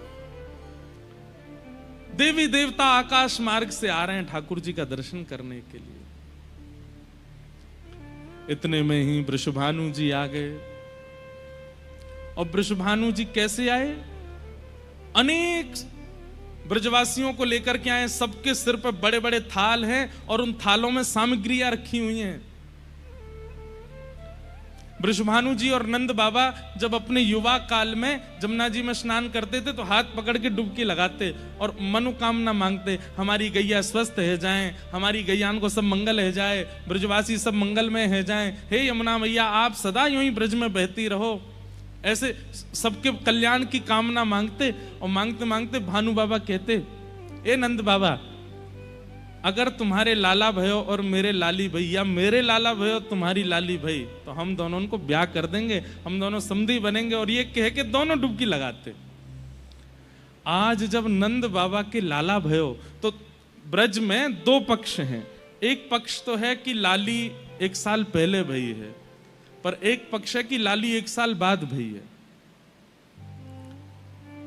देवी देवता आकाश मार्ग से आ रहे हैं ठाकुर जी का दर्शन करने के लिए। इतने में ही वृषभानु जी आ गए। और वृषभानु जी कैसे आए? अनेक ब्रजवासियों को लेकर के आए, सबके सिर पर बड़े बड़े थाल हैं और उन थालों में सामग्रियां रखी हुई हैं। वृषभानु जी और नंद बाबा जब अपने युवा काल में जमुना जी में स्नान करते थे तो हाथ पकड़ के डुबकी लगाते और मनोकामना मांगते, हमारी गैया स्वस्थ है जाएं, हमारी गैयान को सब मंगल है जाए, ब्रजवासी सब मंगल में है जाएं, हे यमुना मैया आप सदा यूं ही ब्रज में बहती रहो। ऐसे सबके कल्याण की कामना मांगते, और मांगते मांगते भानु बाबा कहते, ए नंद बाबा, अगर तुम्हारे लाला भयो और मेरे लाली भई, या मेरे लाला भयो तुम्हारी लाली भई, तो हम दोनों को ब्याह कर देंगे, हम दोनों समधी बनेंगे। और ये कह के दोनों डुबकी लगाते। आज जब नंद बाबा के लाला भयो, तो ब्रज में 2 पक्ष हैं। एक पक्ष तो है कि लाली 1 साल पहले भई है, पर एक पक्ष है कि लाली 1 साल बाद भई है।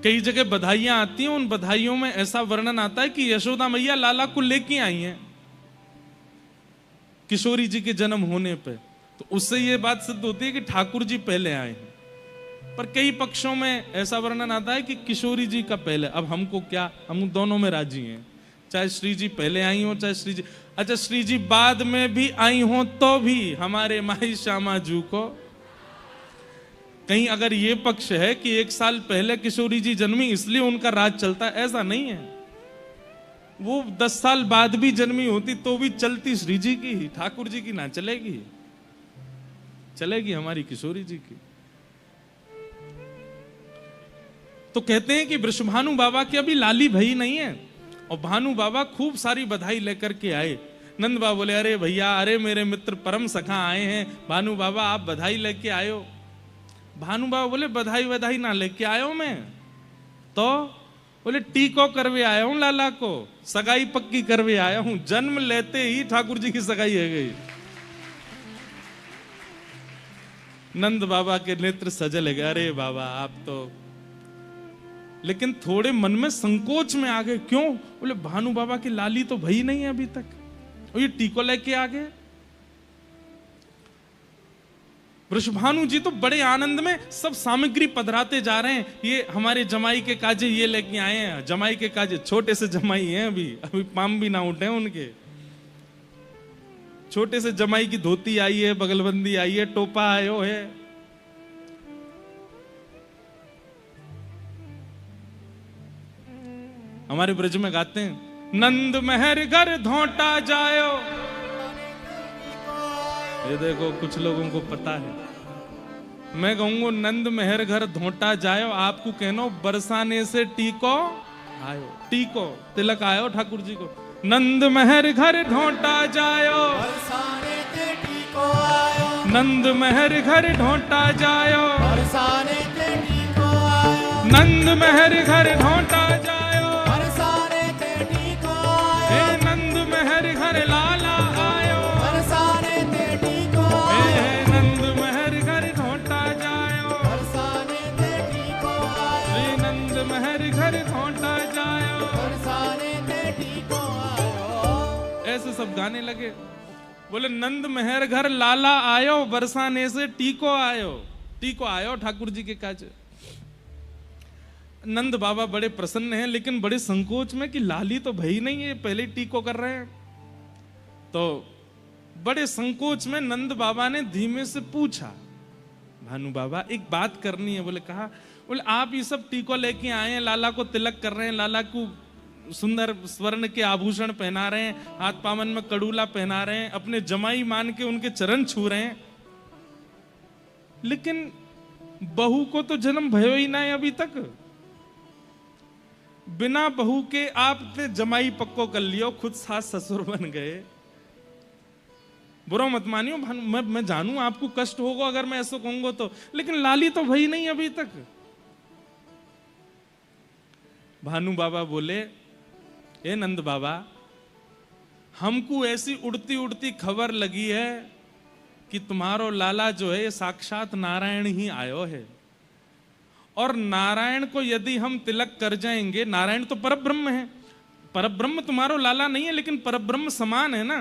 कई जगह बधाइयां आती हैं, उन बधाइयों में ऐसा वर्णन आता है कि यशोदा मैया लाला को लेके आई हैं किशोरी जी के जन्म होने पे, तो उससे ये बात सिद्ध होती है कि ठाकुर जी पहले आए हैं। पर कई पक्षों में ऐसा वर्णन आता है कि किशोरी जी का पहले। अब हमको क्या, हम दोनों में राजी हैं, चाहे श्री जी पहले आई हो चाहे श्री जी, अच्छा श्री जी बाद में भी आई हो तो भी हमारे माई श्यामा जू को। कहीं अगर ये पक्ष है कि 1 साल पहले किशोरी जी जन्मी इसलिए उनका राज चलता है, ऐसा नहीं है। वो 10 साल बाद भी जन्मी होती तो भी चलती श्री जी की ही, ठाकुर जी की ना चलेगी, चलेगी हमारी किशोरी जी की। तो कहते हैं कि वृषभानु बाबा की अभी लाली भई नहीं है, और भानु बाबा खूब सारी बधाई लेकर के आए। नंद बाबा बोले अरे भैया, अरे मेरे मित्र परम सखा आए हैं, भानु बाबा आप बधाई लेके आयो। भानु बाबा बोले बधाई बधाई ना लेके आयो मैं तो, बोले टीको करवे आया हूं लाला को, सगाई पक्की करवे आया हूं। जन्म लेते ही ठाकुर जी की सगाई हो गई। नंद बाबा के नेत्र सजल गए, अरे बाबा आप तो, लेकिन थोड़े मन में संकोच में आ गए। क्यों? बोले भानु बाबा की लाली तो भई नहीं है अभी तक, और ये टीको लेके आ गए। वृषभानु जी तो बड़े आनंद में सब सामग्री पधराते जा रहे हैं। ये हमारे जमाई के काजे ये लेके आए हैं, जमाई के काजे, छोटे से जमाई हैं अभी पाम भी ना उठे उनके। छोटे से जमाई की धोती आई है, बगलबंदी आई है, टोपा आयो है। हमारे ब्रज में गाते हैं, नंद महर घर धोटा जायो। ये देखो कुछ लोगों को पता है, मैं कहूंगा नंद महर घर धोटा जायो, आपको कहनो बरसाने से टीको आयो। टीको तिलक आयो ठाकुर जी को। नंद महर घर धोटा जायो, बरसाने ते टीको आयो। नंद महर घर ढोटा जायो, बरसाने ते टीको आयो। नंद महर घर ढोटा जायो, बरसाने ते टीको हे आयो। नंद महर घर लाला आयो, बरसाने ते टीको हे आयो। नंद महर घर ढोटा जायो, बरसाने ते टीको आयो। हे नंद महर घर ढोटा जायो। बरसाने ते टीको आयो। ऐसे सब गाने लगे। बोले नंद महर घर लाला आयो, बरसाने से टीको आयो। टीको आयो ठाकुर जी के काज। नंद बाबा बड़े प्रसन्न हैं, लेकिन बड़े संकोच में कि लाली तो भई नहीं है, पहले ही टीको कर रहे हैं। तो बड़े संकोच में नंद बाबा ने धीमे से पूछा, भानु बाबा एक बात करनी है। बोले कहा? बोले आप ये सब टीको लेके आए हैं, लाला को तिलक कर रहे हैं, लाला को सुंदर स्वर्ण के आभूषण पहना रहे हैं, हाथ पामन में कड़ूला पहना रहे हैं, अपने जमाई मान के उनके चरण छू रहे हैं, लेकिन बहू को तो जन्म भयो ही ना है अभी तक। बिना बहू के आपने जमाई पक्को कर लियो, खुद सास ससुर बन गए। बुरा मत मानियो, मैं जानू आपको कष्ट होगा अगर मैं ऐसा कहूंगा तो, लेकिन लाली तो भई नहीं अभी तक। भानु बाबा बोले, ए नंद बाबा, हमको ऐसी उड़ती उड़ती खबर लगी है कि तुम्हारो लाला जो है साक्षात नारायण ही आयो है, और नारायण को यदि हम तिलक कर जाएंगे, नारायण तो परब्रह्म है, परब्रह्म तुम्हारो लाला नहीं है लेकिन परब्रह्म समान है ना।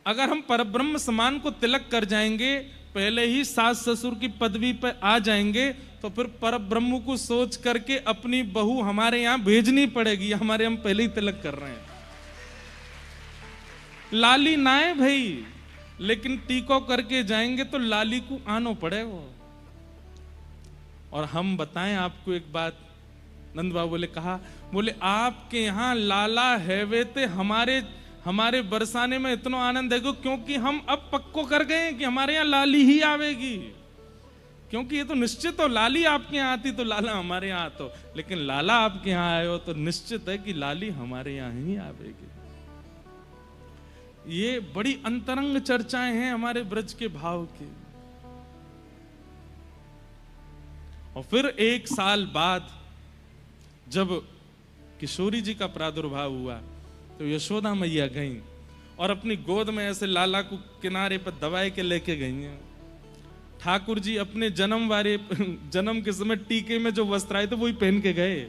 अगर हम परब्रह्म समान को तिलक कर जाएंगे, पहले ही सास ससुर की पदवी पर आ जाएंगे, तो फिर परब्रह्म को सोच करके अपनी बहू हमारे यहां भेजनी पड़ेगी। हमारे हम पहले ही तिलक कर रहे हैं। लाली ना है भाई, लेकिन टीको करके जाएंगे तो लाली को आनो पड़ेगा। और हम बताएं आपको एक बात, नंद बाबू बोले कहा, बोले आपके यहां लाला है वे ते हमारे बरसाने में इतना आनंद है क्योंकि हम अब पक्को कर गए कि हमारे यहाँ लाली ही आवेगी। क्योंकि ये तो निश्चित हो, लाली आपके यहाँ आती तो लाला हमारे यहाँ आतो, लेकिन लाला आपके यहाँ आए हो तो निश्चित है कि लाली हमारे यहाँ ही आवेगी। ये बड़ी अंतरंग चर्चाएं हैं हमारे ब्रज के भाव की। और फिर एक साल बाद जब किशोरी जी का प्रादुर्भाव हुआ तो यशोदा मैया गईं और अपनी गोद में ऐसे लाला को किनारे पर दबाए के लेके गई हैं। ठाकुर जी अपने जन्म के समय टीके में जो वस्त्र आए थे वही पहन के गए,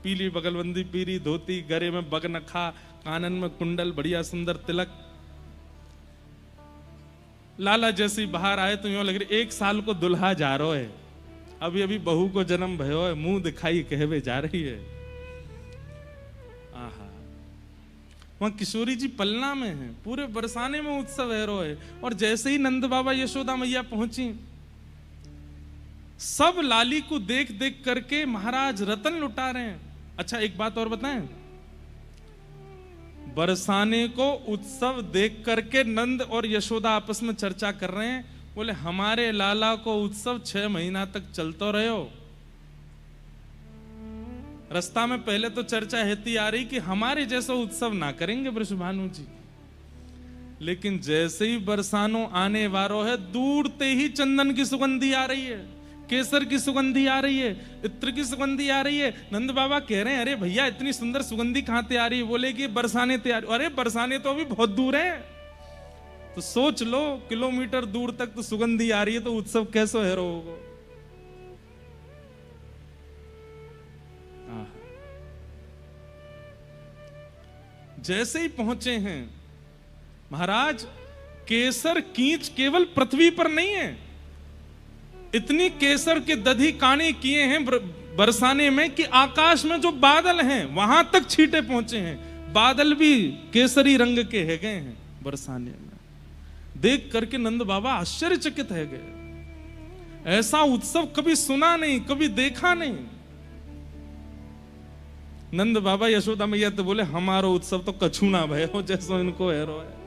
पीली बगलबंदी, पीली धोती, गले में बगनखा, कानन में कुंडल, बढ़िया सुंदर तिलक। लाला जैसी बाहर आए तो यूं लग रही एक साल को दुल्हा जा रहा है, अभी अभी बहू को जन्म भयो है, मुंह दिखाई कहवे जा रही है। आहा, वहां किशोरी जी पलना में है, पूरे बरसाने में उत्सव है रो है। और जैसे ही नंद बाबा यशोदा मैया पहुंची, सब लाली को देख देख करके महाराज रतन लुटा रहे हैं। अच्छा एक बात और बताएं, बरसाने को उत्सव देख करके नंद और यशोदा आपस में चर्चा कर रहे हैं। बोले हमारे लाला को उत्सव 6 महीना तक चलता रहो। रास्ता में पहले तो चर्चा हेती आ रही कि हमारे जैसा उत्सव ना करेंगे वृषभानु जी, लेकिन जैसे ही बरसानो आने वारो है, दूर ते ही चंदन की सुगंधी आ रही है, केसर की सुगंधी आ रही है, इत्र की सुगंधी आ रही है। नंद बाबा कह रहे हैं अरे भैया इतनी सुंदर सुगंधी कहां से आ रही है? बोले कि बरसाने तैयार। अरे बरसाने तो अभी बहुत दूर है। तो सोच लो किलोमीटर दूर तक तो सुगंधी आ रही है, तो उत्सव कैसे है होगा? जैसे ही पहुंचे हैं महाराज, केसर कींच केवल पृथ्वी पर नहीं है, इतनी केसर के दधी काने किए हैं बरसाने में कि आकाश में जो बादल हैं वहां तक छींटे पहुंचे हैं। बादल भी केसरी रंग के है गए हैं बरसाने में। देख करके नंद बाबा आश्चर्यचकित है गए। ऐसा उत्सव कभी सुना नहीं, कभी देखा नहीं। नंद बाबा यशोदा मैया तो बोले हमारो उत्सव तो कछु ना भय हो जैसो इनको हैरो है।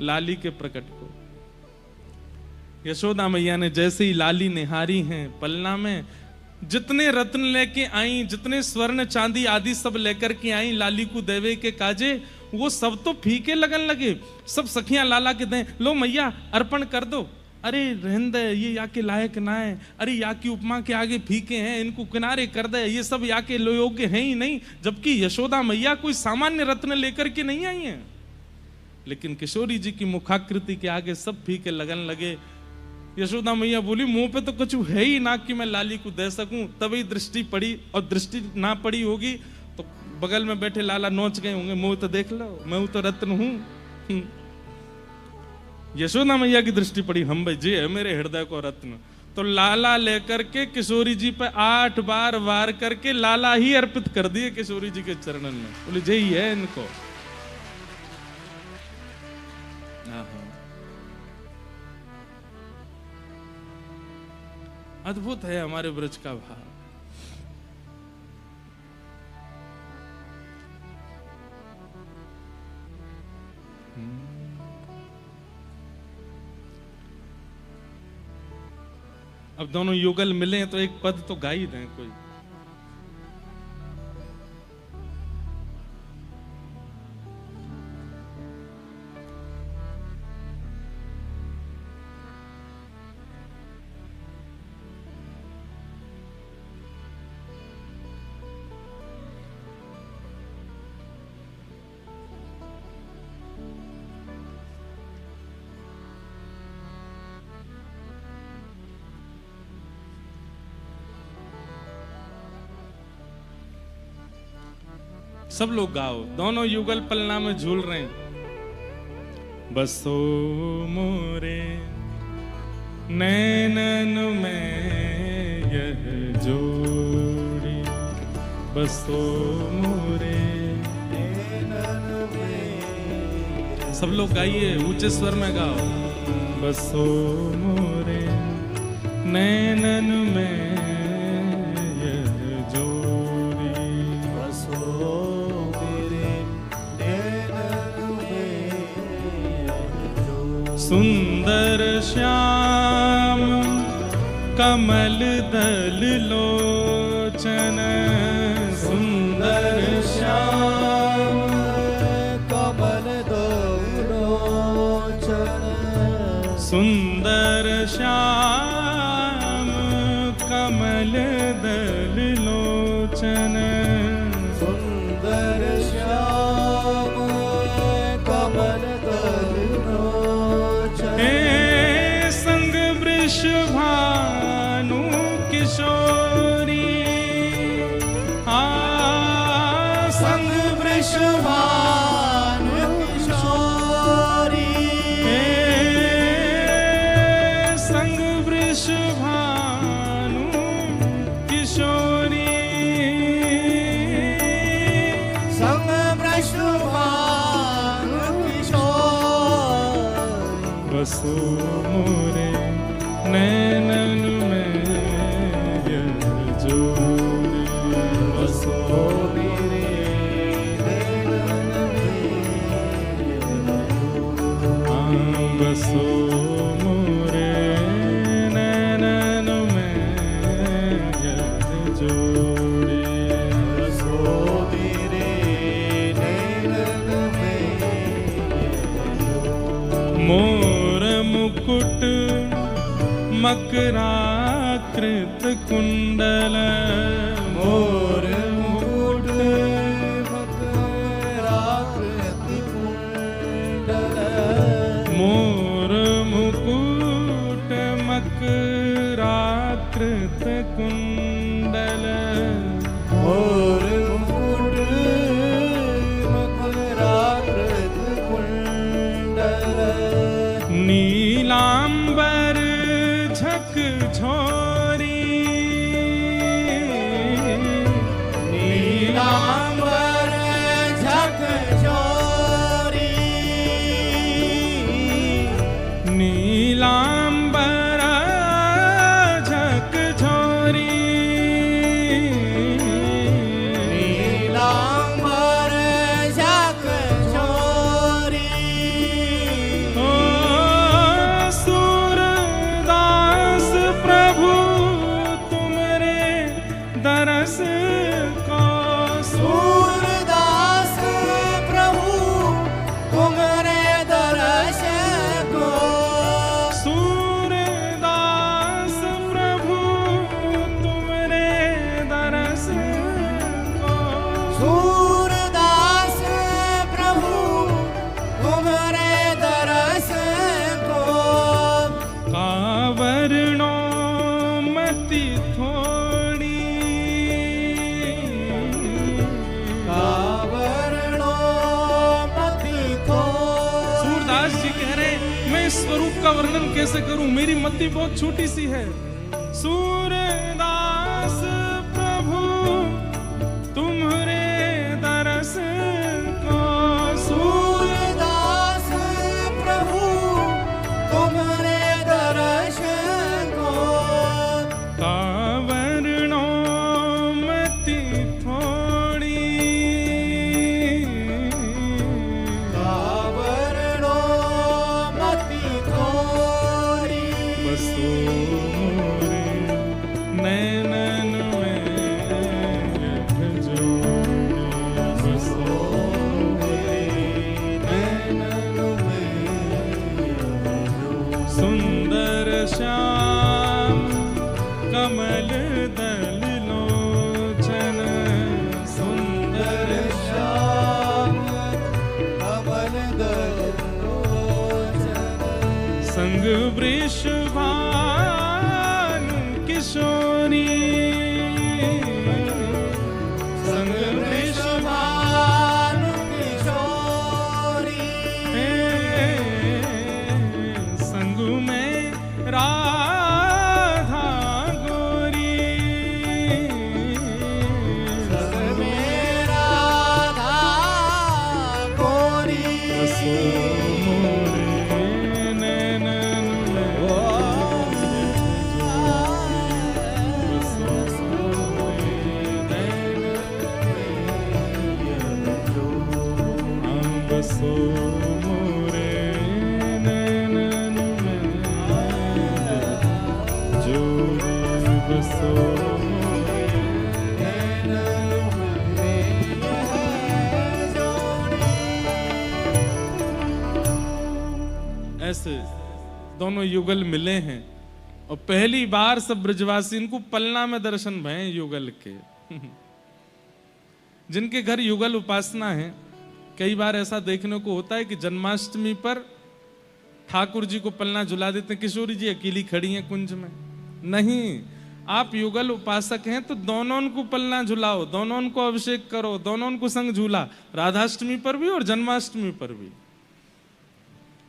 लाली के प्रकट को यशोदा मैया ने जैसे ही लाली निहारी हैं पलना में, जितने रत्न लेके आई, जितने स्वर्ण चांदी आदि सब लेकर के आई लाली को देवे के काजे, वो सब तो फीके लगन लगे। सब सखियां लाला के दें, लो मैया अर्पण कर दो। अरे रहन दे, ये या के लायक ना है, अरे या की उपमा के आगे फीके हैं, इनको किनारे कर दे, ये सब या के योग्य हैं ही नहीं। जबकि यशोदा मैया कोई सामान्य रत्न लेकर के नहीं आई हैं, लेकिन किशोरी जी की मुखाकृति के आगे सब फीके लगन लगे। यशोदा मैया बोली मुंह पे तो कुछ है ही ना कि मैं लाली को दे सकूं। तभी दृष्टि पड़ी, और दृष्टि ना पड़ी होगी तो बगल में बैठे लाला नोच गए होंगे, मुंह तो देख लो, मैं तो रत्न हूं। यशोदा मैया की दृष्टि पड़ी, हम भाई जी है मेरे हृदय को रत्न। तो लाला लेकर के किशोरी जी पे 8 बार वार करके लाला ही अर्पित कर दिए किशोरी जी के चरणन में। बोले जय ही है इनको। अद्भुत है हमारे ब्रज का भाव। अब दोनों युगल मिले तो एक पद तो गा ही दें कोई। सब लोग गाओ, दोनों युगल पलना में झूल रहे हैं। बसो मोरे नैनन में यह जोड़ी, बसो मोरे नैनन में। सब लोग गाइए, ऊंचे स्वर में गाओ। बसो मोरे नैनन में सुंदर श्याम कमल दल लोचन, सुंदर श्याम कमल दल लोचन, सुंदर श्याम कमल दल लोचन, सुंदर श्याम कमल संग वृष भानु किशोरी, संग वृष भानु किशोरी, संग वृष भानु किशोरी, संग वृष भानु किशोरी। बसो मोरे नैनन में यह जोड़ी, बसो मेरे नैनन में, बसो मोरे नैनन में यह जोड़ी, बसो मेरे नैनन में। मकराकृत कुंडल मोर मुकुट मकराकृत कुंडल मोर मुकुट मकराकृत कुंडल मोर मुकुट मकराकृत कुंडल नीलांबर झकझोरी नीलांबर झकझोरी नीलांबर झकझोरी नीलांबर झकझोरी ओ सूरदास प्रभु तुमरे दरस को सूरदास प्रभु तुम्हारे दर्श को सूरदास प्रभु तुमरे दरस को सूरदास प्रभु तुम्हारे दर्श को कावरणो मति थोड़ी कावरणो मति थोड़ी सूरदास जी कह रहे हैं, मैं इस स्वरूप का वर्णन कैसे करूं, मेरी मति बहुत छोटी सी है। सूरदास प्रभु तुम्हारे दरस को सूरदास प्रभु तुम्हारे दर्श को कावरणो मति थोड़ी कावरणो मति थोड़ी बसो मोरे नैनन में यथ जोड़ी बसो नैनन में सुंदर श्याम कमल दल लोचन सुंदर श्याम कमल दल लोचन संग वृषभानु किशोरी संग वृषभानु किशोरी संग में राधा गोरी संग में राधा गोरी बसो मोरे नैनन में बसो मोरे बसो मोरे नैनन में जोड़ी बसो मोरे ऐसे दोनों युगल मिले हैं और पहली बार सब ब्रजवासी इनको पलना में दर्शन भये युगल के। जिनके घर युगल उपासना है, कई बार ऐसा देखने को होता है कि जन्माष्टमी पर ठाकुर जी को पलना झुला देते हैं, किशोरी जी अकेली खड़ी हैं कुंज में। नहीं, आप युगल उपासक हैं तो दोनों को पलना झुलाओ, दोनों को अभिषेक करो, दोनों को संग झूला, राधाष्टमी पर भी और जन्माष्टमी पर भी।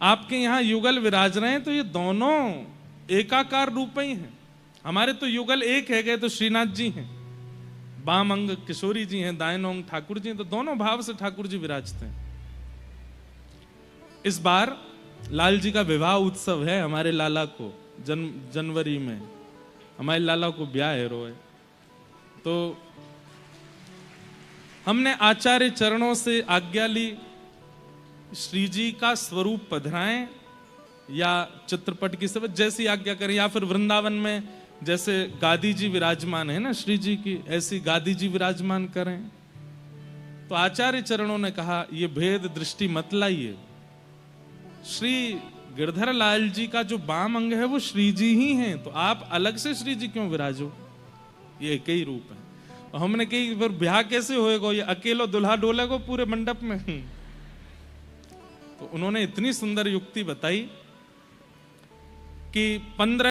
आपके यहाँ युगल विराज रहे हैं तो ये दोनों एकाकार रूप ही हैं। हमारे तो युगल एक है गए तो श्रीनाथ जी हैं, बाम अंग किशोरी जी हैं, दाएं अंग ठाकुर जी हैं, तो दोनों भाव से ठाकुर जी विराजते हैं। इस बार लाल जी का विवाह उत्सव है हमारे लाला को, जनवरी में हमारे लाला को ब्याह है रोए। तो हमने आचार्य चरणों से आज्ञा ली, श्री जी का स्वरूप पधराएं या चित्रपट की सेवा जैसी आज्ञा करें, या फिर वृंदावन में जैसे गादी जी विराजमान है ना श्री जी की, ऐसी गादी जी विराजमान करें। तो आचार्य चरणों ने कहा ये भेद दृष्टि मत लाइए, श्री गिरधर लाल जी का जो बाम अंग है वो श्री जी ही हैं, तो आप अलग से श्री जी क्यों विराजो? ये एक ही रूप है। और हमने कही फिर ब्याह कैसे होएगा, ये अकेलो दुल्हा डोलेगो पूरे मंडप में? तो उन्होंने इतनी सुंदर युक्ति बताई कि 15